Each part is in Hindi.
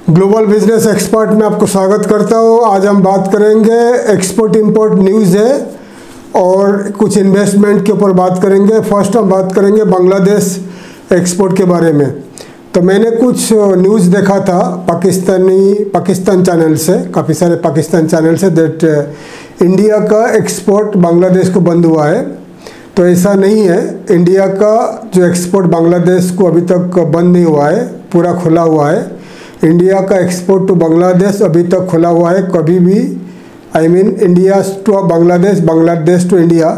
ग्लोबल बिजनेस एक्सपर्ट में आपको स्वागत करता हूँ। आज हम बात करेंगे एक्सपोर्ट इंपोर्ट न्यूज़ है और कुछ इन्वेस्टमेंट के ऊपर बात करेंगे। फर्स्ट हम बात करेंगे बांग्लादेश एक्सपोर्ट के बारे में। तो मैंने कुछ न्यूज़ देखा था पाकिस्तान चैनल से, काफ़ी सारे पाकिस्तान चैनल से, दैट इंडिया का एक्सपोर्ट बांग्लादेश को बंद हुआ है। तो ऐसा नहीं है, इंडिया का जो एक्सपोर्ट बांग्लादेश को अभी तक बंद नहीं हुआ है, पूरा खुला हुआ है। इंडिया का एक्सपोर्ट टू बांग्लादेश अभी तक खुला हुआ है, कभी भी India to Bangladesh, Bangladesh to India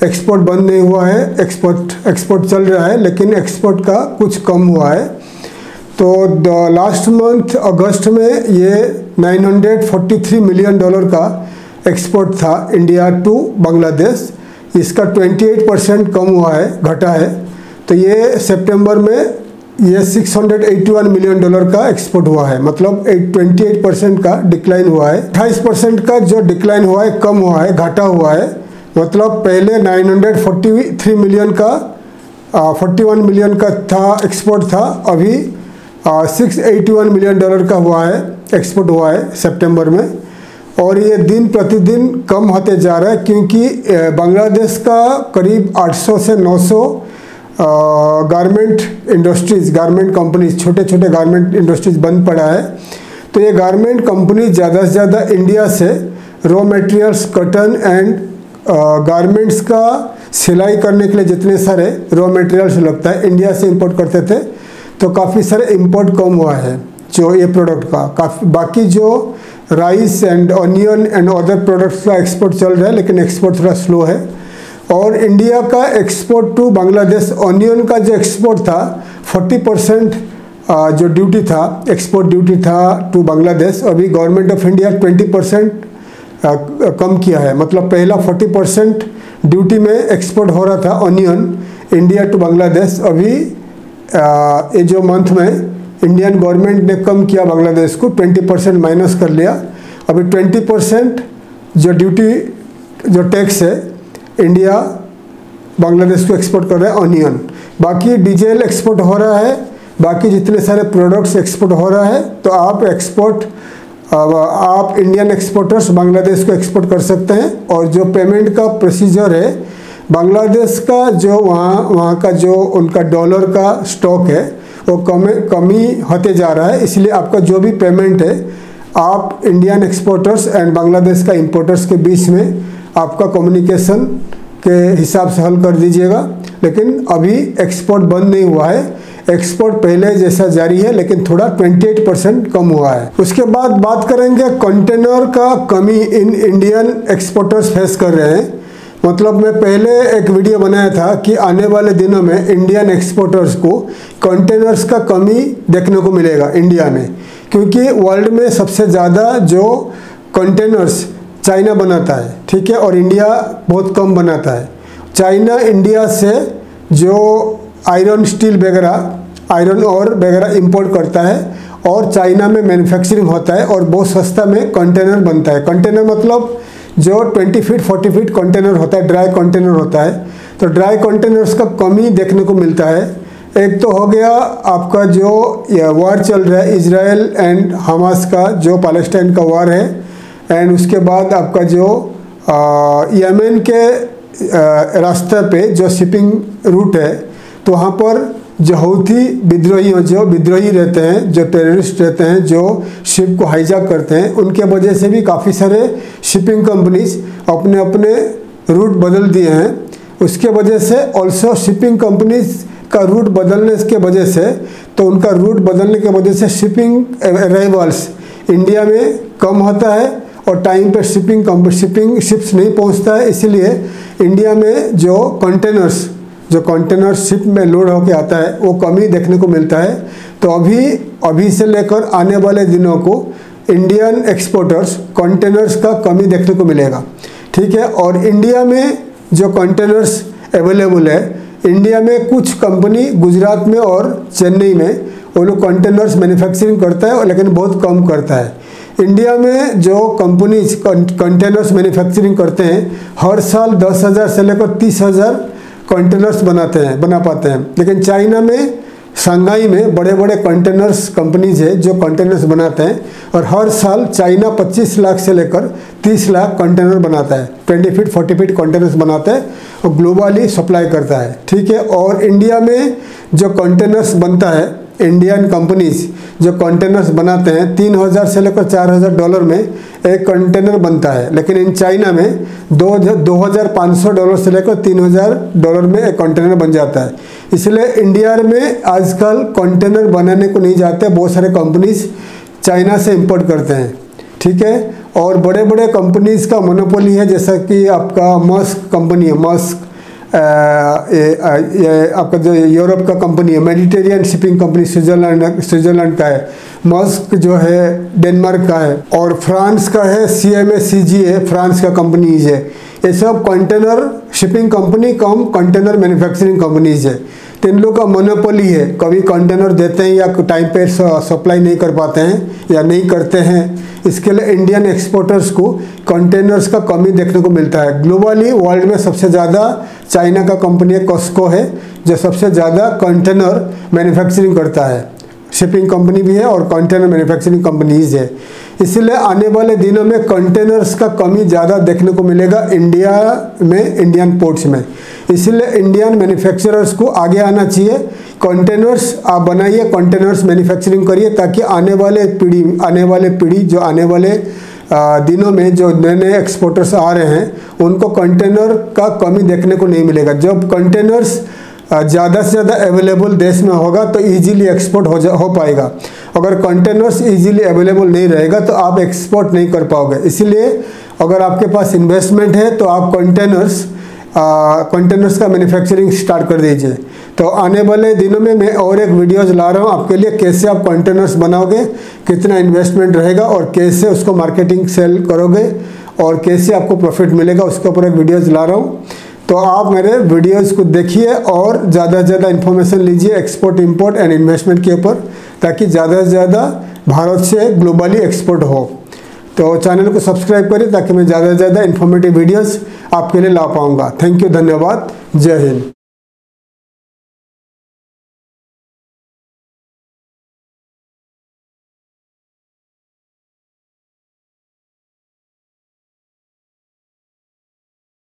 export बंद नहीं हुआ है। एक्सपोर्ट चल रहा है, लेकिन एक्सपोर्ट का कुछ कम हुआ है। तो लास्ट मंथ अगस्त में ये $943 मिलियन का एक्सपोर्ट था इंडिया टू बांग्लादेश। इसका 28% कम हुआ है, घटा है। तो ये सितंबर में ये $681 मिलियन का एक्सपोर्ट हुआ है, मतलब 28% का डिक्लाइन हुआ है। 28% का जो डिक्लाइन हुआ है, कम हुआ है, घटा हुआ है। मतलब पहले 943 मिलियन का 41 मिलियन का था एक्सपोर्ट था, अभी $681 मिलियन का हुआ है, एक्सपोर्ट हुआ है सितंबर में। और ये दिन प्रतिदिन कम होते जा रहा है, क्योंकि बांग्लादेश का करीब 800 से 900 गारमेंट इंडस्ट्रीज़, गारमेंट कंपनीज, छोटे छोटे गारमेंट इंडस्ट्रीज बंद पड़ा है। तो ये गारमेंट कंपनी ज़्यादा से ज़्यादा इंडिया से raw materials, cotton and garments का सिलाई करने के लिए जितने सारे रॉ मटेरियल्स लगता है, इंडिया से इंपोर्ट करते थे। तो काफ़ी सारे इंपोर्ट कम हुआ है जो ये प्रोडक्ट का। काफ़ी बाकी जो rice and onion and other products का एक्सपोर्ट चल रहा है, लेकिन एक्सपोर्ट थोड़ा स्लो है। और इंडिया का एक्सपोर्ट टू बांग्लादेश, ऑनियन का जो एक्सपोर्ट था 40% जो ड्यूटी था, एक्सपोर्ट ड्यूटी था टू बांग्लादेश, अभी गवर्नमेंट ऑफ इंडिया 20% कम किया है। मतलब पहला 40% ड्यूटी में एक्सपोर्ट हो रहा था ऑनियन इंडिया टू बांग्लादेश, अभी ये जो मंथ में इंडियन गवर्नमेंट ने कम किया, बांग्लादेश को 20% माइनस कर लिया। अभी 20% जो ड्यूटी, जो टैक्स है, इंडिया बांग्लादेश को एक्सपोर्ट कर रहा है ऑनियन। बाकी डीजल एक्सपोर्ट हो रहा है, बाकी जितने सारे प्रोडक्ट्स एक्सपोर्ट हो रहा है। तो आप इंडियन एक्सपोर्टर्स बांग्लादेश को एक्सपोर्ट कर सकते हैं। और जो पेमेंट का प्रोसीजर है, बांग्लादेश का जो वहाँ का जो उनका डॉलर का स्टॉक है वो कमी होते जा रहा है, इसलिए आपका जो भी पेमेंट है आप इंडियन एक्सपोर्टर्स एंड बांग्लादेश का इंपोर्टर्स के बीच में आपका कम्युनिकेशन के हिसाब से हल कर दीजिएगा। लेकिन अभी एक्सपोर्ट बंद नहीं हुआ है, एक्सपोर्ट पहले जैसा जारी है, लेकिन थोड़ा 28% कम हुआ है। उसके बाद बात करेंगे कंटेनर का कमी इन इंडियन एक्सपोर्टर्स फेस कर रहे हैं। मतलब मैं पहले एक वीडियो बनाया था कि आने वाले दिनों में इंडियन एक्सपोर्टर्स को कंटेनर्स का कमी देखने को मिलेगा इंडिया में, क्योंकि वर्ल्ड में सबसे ज़्यादा जो कंटेनर्स चाइना बनाता है, ठीक है, और इंडिया बहुत कम बनाता है। चाइना इंडिया से जो आयरन स्टील वगैरह, आयरन और वगैरह इंपोर्ट करता है, और चाइना में मैन्युफैक्चरिंग होता है और बहुत सस्ता में कंटेनर बनता है। कंटेनर मतलब जो 20 फीट 40 फीट कंटेनर होता है, ड्राई कंटेनर होता है। तो ड्राई कंटेनर्स का कमी देखने को मिलता है। एक तो हो गया आपका जो वार चल रहा है इजराइल एंड हमास का, जो पैलेस्टाइन का वार है, एंड उसके बाद आपका जो यमन के रास्ते पे जो शिपिंग रूट है, तो वहाँ पर जो हौथी विद्रोही रहते हैं, जो टेररिस्ट रहते हैं, जो शिप को हाईजैक करते हैं, उनके वजह से भी काफ़ी सारे शिपिंग कंपनीज अपने अपने रूट बदल दिए हैं। उसके वजह से ऑल्सो शिपिंग कंपनीज का रूट बदलने के वजह से, तो उनका रूट बदलने की वजह से शिपिंग अराइवल्स इंडिया में कम होता है और टाइम पर शिपिंग शिप्स नहीं पहुंचता है। इसीलिए इंडिया में जो कंटेनर शिप में लोड होके आता है वो कमी देखने को मिलता है। तो अभी से लेकर आने वाले दिनों को इंडियन एक्सपोर्टर्स कंटेनर्स का कमी देखने को मिलेगा, ठीक है। और इंडिया में जो कंटेनर्स अवेलेबल है, इंडिया में कुछ कंपनी गुजरात में और चेन्नई में वो लोग कंटेनर्स मैन्युफैक्चरिंग करता है, लेकिन बहुत कम करता है। इंडिया में जो कंपनीज कंटेनर्स मैन्युफैक्चरिंग करते हैं, हर साल 10,000 से लेकर 30,000 कंटेनर्स बना पाते हैं। लेकिन चाइना में शंघाई में बड़े बड़े कंटेनर्स कंपनीज है जो कंटेनर्स बनाते हैं, और हर साल चाइना 25 लाख से लेकर 30 लाख कंटेनर बनाता है, 20 फीट 40 फीट कंटेनर्स बनाता है और ग्लोबली सप्लाई करता है। ठीक है। और इंडिया में जो कंटेनर्स बनता है, इंडियन कंपनीज जो कंटेनर्स बनाते हैं, 3000 से लेकर $4000 में एक कंटेनर बनता है, लेकिन इन चाइना में $2500 से लेकर $3000 में एक कंटेनर बन जाता है। इसलिए इंडिया में आजकल कंटेनर बनाने को नहीं जाते, बहुत सारे कंपनीज चाइना से इंपोर्ट करते हैं। ठीक है। और बड़े बड़े कंपनीज का मोनोपोली है, जैसा कि आपका मस्क कंपनी है, मस्क आपका जो यूरोप का कंपनी है, मेडिटेरियन शिपिंग कंपनी स्विट्जरलैंड का है, मस्क जो है डेनमार्क का है, और फ्रांस का है CMA-CGM फ्रांस का कंपनीज है। ये सब कंटेनर शिपिंग कंपनी कम कंटेनर मैन्युफैक्चरिंग कंपनीज है। तो इन लोग का मोनोपोली है, कभी कंटेनर देते हैं या टाइम पे सप्लाई नहीं कर पाते हैं या नहीं करते हैं। इसके लिए इंडियन एक्सपोर्टर्स को कंटेनर्स का कमी देखने को मिलता है। ग्लोबली वर्ल्ड में सबसे ज़्यादा चाइना का कंपनी है कॉस्को है, जो सबसे ज़्यादा कंटेनर मैन्युफैक्चरिंग करता है, शिपिंग कंपनी भी है और कंटेनर मैन्युफैक्चरिंग कंपनीज है। इसलिए आने वाले दिनों में कंटेनर्स का कमी ज़्यादा देखने को मिलेगा इंडिया में, इंडियन पोर्ट्स में। इसलिए इंडियन मैन्युफैक्चरर्स को आगे आना चाहिए, कंटेनर्स आप बनाइए, कंटेनर्स मैन्युफैक्चरिंग करिए, ताकि आने वाले पीढ़ी जो आने वाले दिनों में जो नए नए एक्सपोर्टर्स आ रहे हैं, उनको कंटेनर का कमी देखने को नहीं मिलेगा। जब कंटेनर्स ज़्यादा से ज़्यादा अवेलेबल देश में होगा तो इजीली एक्सपोर्ट हो पाएगा। अगर कंटेनर्स इजीली अवेलेबल नहीं रहेगा तो आप एक्सपोर्ट नहीं कर पाओगे। इसीलिए अगर आपके पास इन्वेस्टमेंट है तो आप कंटेनर्स का मैन्युफैक्चरिंग स्टार्ट कर दीजिए। तो आने वाले दिनों में मैं और एक वीडियोज़ ला रहा हूँ आपके लिए, कैसे आप कंटेनर्स बनाओगे, कितना इन्वेस्टमेंट रहेगा और कैसे उसको मार्केटिंग सेल करोगे और कैसे आपको प्रॉफिट मिलेगा, उसके ऊपर एक वीडियोज़ ला रहा हूँ। तो आप मेरे वीडियोज़ को देखिए और ज़्यादा से ज़्यादा इन्फॉर्मेशन लीजिए एक्सपोर्ट इंपोर्ट एंड इन्वेस्टमेंट के ऊपर, ताकि ज़्यादा से ज़्यादा भारत से ग्लोबली एक्सपोर्ट हो। तो चैनल को सब्सक्राइब करिए ताकि मैं ज़्यादा से ज़्यादा इन्फॉर्मेटिव वीडियोज़ आपके लिए ला पाऊँगा। थैंक यू, धन्यवाद, जय हिंद।